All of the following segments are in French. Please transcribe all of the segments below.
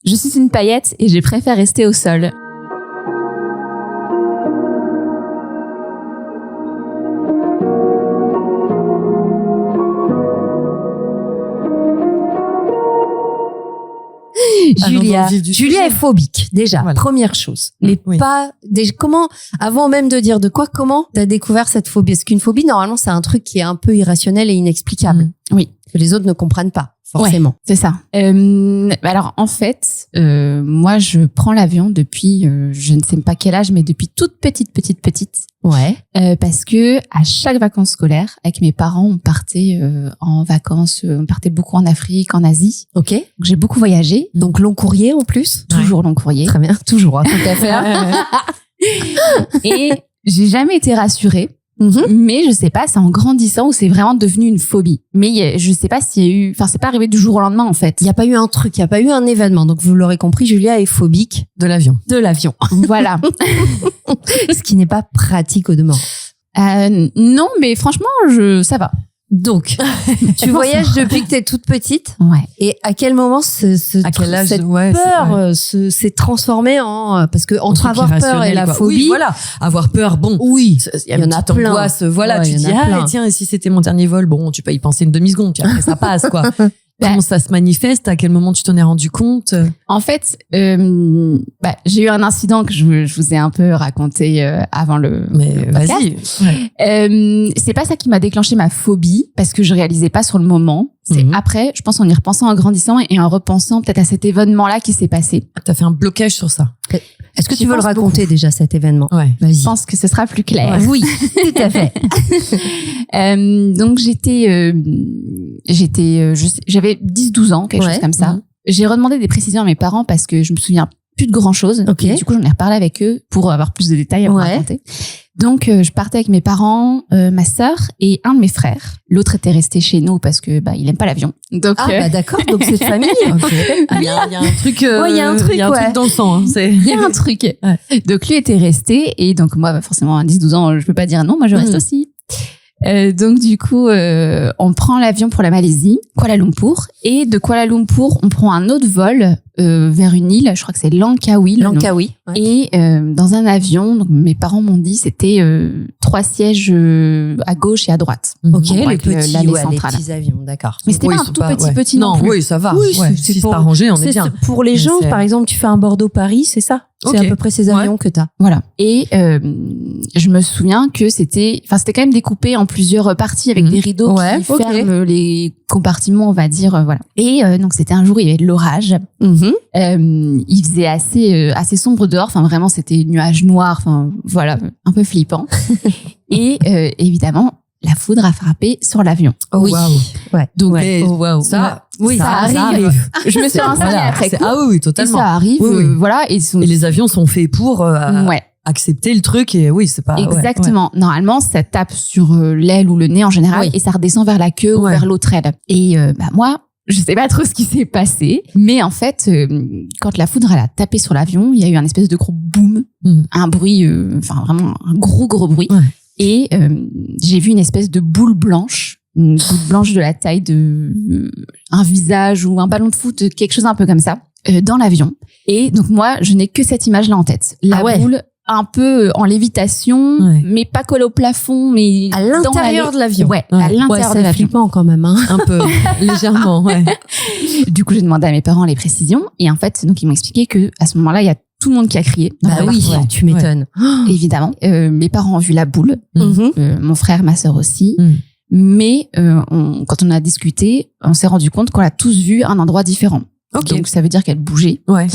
Je suis une paillette et je préfère rester au sol. Julia est phobique déjà, voilà. Première chose. Mais pas comment avant même de dire comment t'as découvert cette phobie? Parce qu'une phobie normalement c'est un truc qui est un peu irrationnel et inexplicable. Oui, que les autres ne comprennent pas forcément. Ouais, c'est ça. Alors en fait, moi je prends l'avion depuis je ne sais pas quel âge, mais depuis toute petite. Ouais. Parce que à chaque vacances scolaires, avec mes parents, on partait en vacances, on partait beaucoup en Afrique, en Asie. Ok. Donc, j'ai beaucoup voyagé. Donc long courrier en plus. Toujours long courrier. Très bien. Toujours. Hein, tant qu'à faire. Et j'ai jamais été rassurée. Mais je sais pas, c'est en grandissant où c'est vraiment devenu une phobie. Mais je sais pas s'il y a eu, c'est pas arrivé du jour au lendemain en fait. Il y a pas eu un truc, il y a pas eu un événement. Donc vous l'aurez compris, Julia est phobique de l'avion. Voilà. Ce qui n'est pas pratique au demeurant. Non, mais franchement, ça va. Donc, tu voyages depuis que t'es toute petite. Ouais. Et à quel moment cette peur s'est transformée en, parce que entre avoir peur et la phobie. Oui, voilà. Avoir peur, bon. Oui. Il y a une petite angoisse, voilà. Tu dis, tiens, et si c'était mon dernier vol? Bon, tu peux y penser une demi-seconde, puis après ça passe, quoi. Comment ça se manifeste? À quel moment tu t'en es rendu compte? En fait, j'ai eu un incident que je vous ai un peu raconté avant le podcast. Vas-y. Ouais. C'est pas ça qui m'a déclenché ma phobie parce que je réalisais pas sur le moment. C'est après, je pense, en y repensant, en grandissant et en repensant peut-être à cet événement-là qui s'est passé. T'as fait un blocage sur ça. Est-ce que tu veux le raconter déjà, cet événement? Ouais. Vas-y. Je pense que ce sera plus clair. Ouais. Oui, tout à fait. Donc j'avais 10-12 ans, quelque chose comme ça. J'ai redemandé des précisions à mes parents parce que je me souviens plus de grand chose. Okay. Du coup, j'en ai reparlé avec eux pour avoir plus de détails à vous raconter. Donc, je partais avec mes parents, ma sœur et un de mes frères. L'autre était resté chez nous parce que il aime pas l'avion. Donc d'accord, donc c'est de famille. Okay. Il y a un truc il y a un truc dans le sang, hein. Il y a un truc. Ouais. Donc lui était resté et donc moi forcément à 10-12 ans, je peux pas dire non, moi je reste aussi. Donc du coup, on prend l'avion pour la Malaisie, Kuala Lumpur, et de Kuala Lumpur, on prend un autre vol vers une île, je crois que c'est Langkawi. Langkawi. Ouais. Et dans un avion, donc mes parents m'ont dit c'était 3 sièges à gauche et à droite. Ok, les petits, les petits avions, d'accord. Mais c'était pas un tout petit non plus. Oui, ça va. Oui, si c'est arrangé, on est bien. Pour les gens, par exemple, tu fais un Bordeaux-Paris, c'est ça? C'est à peu près ces avions que t'as. Voilà. Et je me souviens que c'était quand même découpé en plusieurs parties avec des rideaux qui ferment les compartiments, on va dire, voilà. Et donc c'était un jour, il y avait de l'orage. Il faisait assez sombre dehors. Enfin vraiment, c'était nuages noirs. Enfin voilà, un peu flippant. Et évidemment, la foudre a frappé sur l'avion. Oh oui. Ouais. Donc ça arrive. Je me suis installée après coup. Ah oui, totalement. Et ça arrive, voilà. Et les avions sont faits pour accepter le truc et c'est pas... Exactement. Ouais. Normalement, ça tape sur l'aile ou le nez en général et ça redescend vers la queue ou vers l'autre aile. Et moi, je sais pas trop ce qui s'est passé, mais en fait, quand la foudre elle a tapé sur l'avion, il y a eu un espèce de gros boom, un bruit, vraiment un gros bruit. Ouais. Et j'ai vu une espèce de boule blanche de la taille de un visage ou un ballon de foot, quelque chose un peu comme ça, dans l'avion. Et donc moi, je n'ai que cette image-là en tête. La boule un peu en lévitation, mais pas collée au plafond, mais à l'intérieur de l'avion. Ouais, à l'intérieur de l'avion. C'est flippant quand même, hein. Un peu, légèrement, Du coup, j'ai demandé à mes parents les précisions, et en fait, donc ils m'ont expliqué que à ce moment-là, il y a tout le monde qui a crié. Tu m'étonnes. Évidemment. Mes parents ont vu la boule, mon frère, ma sœur aussi. Mais quand on a discuté, on s'est rendu compte qu'on a tous vu un endroit différent. Okay. Donc ça veut dire qu'elle bougeait. Ouais.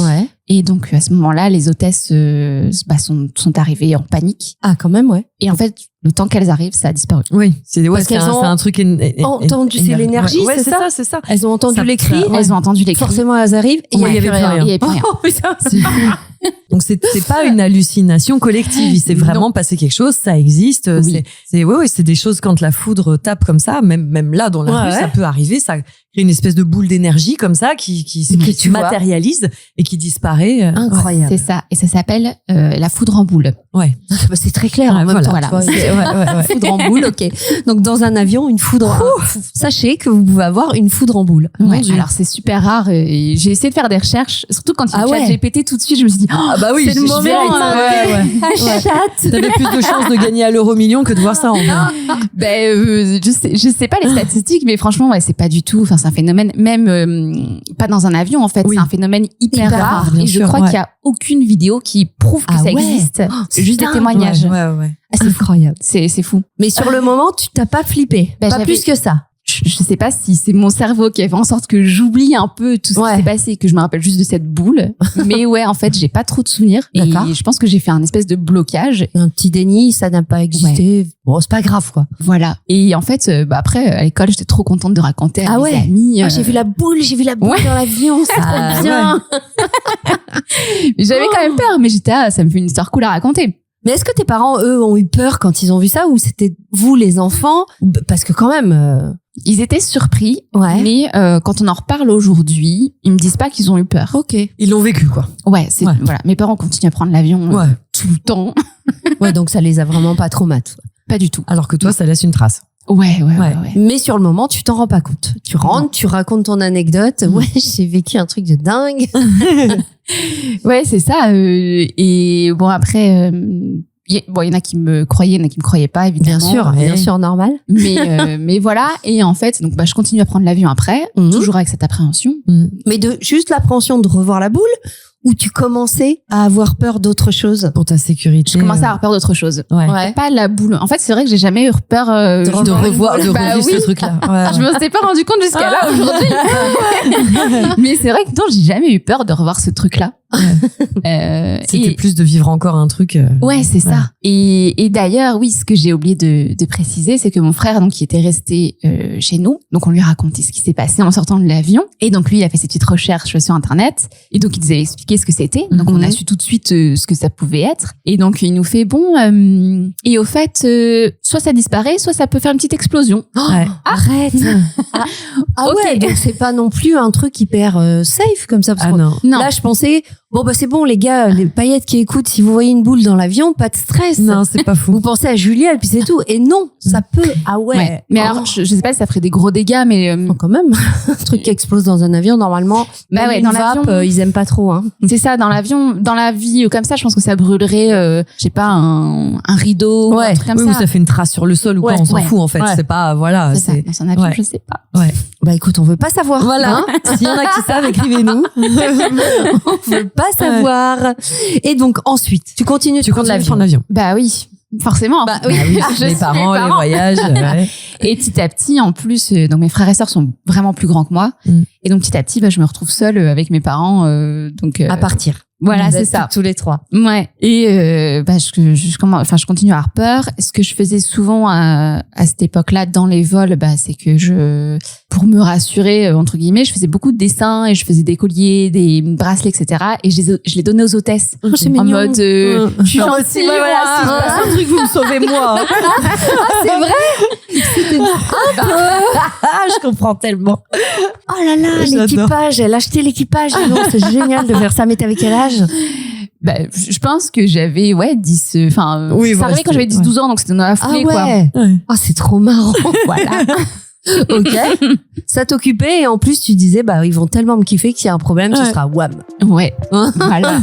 Et donc à ce moment-là, les hôtesses sont arrivées en panique. Ah quand même, ouais. Et en fait, le temps qu'elles arrivent, ça a disparu. Oui, c'est un truc entendu, c'est l'énergie, c'est ça. Elles ont entendu les cris. Elles ont entendu les cris. Forcément, elles arrivent et il y avait plus rien. Il y avait plus rien. Oh putain. Donc c'est pas une hallucination collective, il s'est vraiment passé quelque chose, ça existe. C'est des choses quand la foudre tape comme ça, même là dans la rue, ça peut arriver, ça crée une espèce de boule d'énergie comme ça qui se matérialise et qui disparaît. Incroyable. C'est ça, et ça s'appelle la foudre en boule. Ouais. C'est très clair. En même temps, voilà. Foudre en boule, ok. Donc dans un avion, une foudre. Sachez que vous pouvez avoir une foudre en boule. Ouais, alors c'est super rare et j'ai essayé de faire des recherches, surtout quand il y a ChatGPT tout de suite, je me suis dit bah oui, c'est le moment. T'avais plus de chances de gagner à l'euro-million que de voir ça en vrai. Je sais pas les statistiques, mais franchement c'est pas du tout. Enfin c'est un phénomène même pas dans un avion en fait. C'est un phénomène hyper rare et je crois qu'il y a aucune vidéo qui prouve que ça existe. Juste des témoignages. C'est incroyable. C'est fou. Mais sur le moment, tu t'as pas flippé. Pas plus que ça. Je sais pas si c'est mon cerveau qui a fait en sorte que j'oublie un peu tout ce qui s'est passé, que je me rappelle juste de cette boule. Mais ouais, en fait, j'ai pas trop de souvenirs. Et je pense que j'ai fait un espèce de blocage. Un petit déni, ça n'a pas existé. Bon, c'est pas grave, quoi. Voilà. Et en fait, après, à l'école, j'étais trop contente de raconter à mes amis. J'ai vu la boule dans l'avion, c'est trop bien. J'avais quand même peur, mais ça me fait une histoire cool à raconter. Mais est-ce que tes parents, eux, ont eu peur quand ils ont vu ça ou c'était vous, les enfants? Parce que quand même... Ils étaient surpris, mais quand on en reparle aujourd'hui, ils me disent pas qu'ils ont eu peur. Ok. Ils l'ont vécu, quoi. Ouais, voilà. Mes parents continuent à prendre l'avion tout le temps. Donc ça les a vraiment pas traumatisés. Pas du tout. Alors que toi, ça laisse une trace. Ouais. Mais sur le moment, tu t'en rends pas compte. Tu rentres, tu racontes ton anecdote. Ouais, j'ai vécu un truc de dingue. Ouais, c'est ça. Et bon, après, il y en a qui me croyaient, il y en a qui me croyaient pas, évidemment. Bien sûr, normal. Mais voilà. Et en fait, donc, je continue à prendre l'avion après, toujours avec cette appréhension. Mais de juste l'appréhension de revoir la boule, ou tu commençais à avoir peur d'autre chose? Pour ta sécurité. Je commençais à avoir peur d'autre chose. Ouais. Pas la boule. En fait, c'est vrai que j'ai jamais eu peur de revivre ce truc-là. Je me suis pas rendu compte jusqu'à là aujourd'hui. Mais c'est vrai que non, j'ai jamais eu peur de revoir ce truc-là. C'était plus de vivre encore un truc. Ouais, c'est ça. Et d'ailleurs, oui, ce que j'ai oublié de préciser, c'est que mon frère, donc, qui était resté chez nous, donc on lui a raconté ce qui s'est passé en sortant de l'avion. Et donc lui, il a fait ses petites recherches sur Internet. Et donc il nous a expliqué ce que c'était. Donc on a su tout de suite ce que ça pouvait être. Et donc il nous fait et au fait, soit ça disparaît, soit ça peut faire une petite explosion. Arrête. Ouais, donc c'est pas non plus un truc hyper safe comme ça. Parce que non. Là, je pensais, c'est bon, les gars, les paillettes qui écoutent, si vous voyez une boule dans l'avion, pas de stress. Non, c'est pas fou. Vous pensez à Julia et puis c'est tout. Et non, ça peut. Mais alors, je sais pas si ça ferait des gros dégâts, mais quand même, un truc qui explose dans un avion, normalement, dans l'avion, ils aiment pas trop. Hein. C'est ça, dans l'avion, dans la vie comme ça, je pense que ça brûlerait, je sais pas, un rideau, ou un truc comme ça. Ou ça fait une trace sur le sol ou quoi, on s'en fout en fait. C'est pas, voilà. C'est ça. Dans un avion, je sais pas. Écoute, on veut pas savoir. Voilà. S'il y en a qui savent, écrivez-nous. On veut pas savoir. Et donc ensuite, tu continues de prendre l'avion. Bah oui. Forcément. Les parents, les voyages. Et petit à petit, en plus, donc mes frères et sœurs sont vraiment plus grands que moi. Et donc petit à petit, je me retrouve seule avec mes parents. À partir. Voilà, c'est ça. Tous les trois. Ouais. Et je continue à avoir peur. Ce que je faisais souvent à cette époque-là dans les vols, c'est que pour me rassurer entre guillemets, je faisais beaucoup de dessins et je faisais des colliers, des bracelets, etc. Et je les donnais aux hôtesses c'est en mignon. mode je suis gentille. Si c'est un truc, vous me sauvez moi. C'est vrai. C'était je comprends tellement. Oh là là, l'équipage. Elle a acheté l'équipage. Non, c'est génial de faire ça. Mais t'avais quel âge? Je pense que j'avais 10 ça arrivait quand j'avais 10-12 ans, donc c'était dans la foulée quoi. C'est trop marrant. Voilà. Ok. Ça t'occupait et en plus tu disais ils vont tellement me kiffer qu'il y a un problème, ce sera wham. Ouais. Voilà.